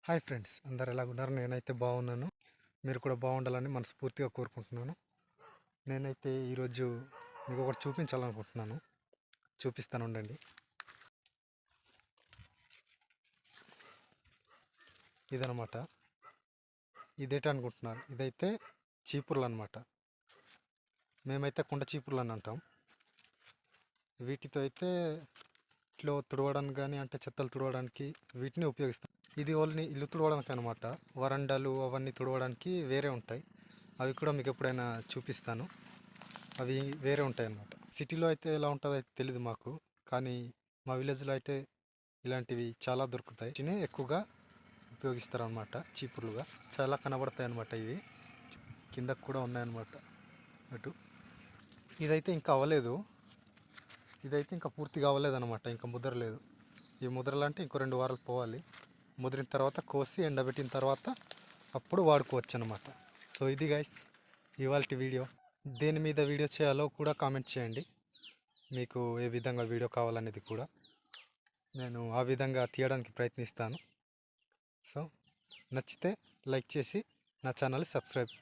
Hi friends, అందరు ఎలాగున్నారు? నేనైతే బాగున్నాను. మీరు కూడా బాగుండాలని మనస్ఫూర్తిగా కోరుకుంటున్నాను. నేనైతే ఈరోజు మీకు ఒకటి చూపించాలనుకుంటున్నాను. చూపిస్తాను, ఉండండి. ఇదనమాట. ఇదేంటి అనుకుంటున్నారు? ఇదైతే చీపుర్లు అనమాట. మేమైతే కుండ చీపుర్లు అని అంటాం. వీటితో అయితే ఇంట్లో తుడవడానికి కానీ, అంటే చెత్తలు తుడవడానికి వీటిని ఉపయోగిస్తాం. ఇది ఓన్లీ ఇల్లు తుడవడానికి అనమాట. వరండాలు అవన్నీ తుడవడానికి వేరే ఉంటాయి. అవి కూడా మీకు ఎప్పుడైనా చూపిస్తాను. అవి వేరే ఉంటాయి అన్నమాట. సిటీలో అయితే ఎలా ఉంటుందో అయితే తెలియదు మాకు, కానీ మా విలేజ్లో అయితే ఇలాంటివి చాలా దొరుకుతాయి. వీటిని ఎక్కువగా ఉపయోగిస్తారు అనమాట చీపుర్లుగా. చాలా కనబడతాయి అన్నమాట. ఇవి కిందకు కూడా ఉన్నాయన్నమాట. అటు ఇదైతే ఇంకా అవ్వలేదు. ఇదైతే ఇంకా పూర్తిగా అవ్వలేదన్నమాట. ఇంకా ముద్రలేదు. ఈ ముద్రలు అంటే ఇంకో 2 వారాలు పోవాలి. ముద్రిన తర్వాత కోసి ఎండబెట్టిన తర్వాత అప్పుడు వాడుకోవచ్చు అనమాట. సో ఇది గైస్ ఇవాల్టి వీడియో. దేని మీద వీడియో చేయాలో కూడా కామెంట్ చేయండి. మీకు ఏ విధంగా వీడియో కావాలనేది కూడా నేను ఆ విధంగా తీయడానికి ప్రయత్నిస్తాను. సో నచ్చితే లైక్ చేసి నా ఛానల్ సబ్స్క్రైబ్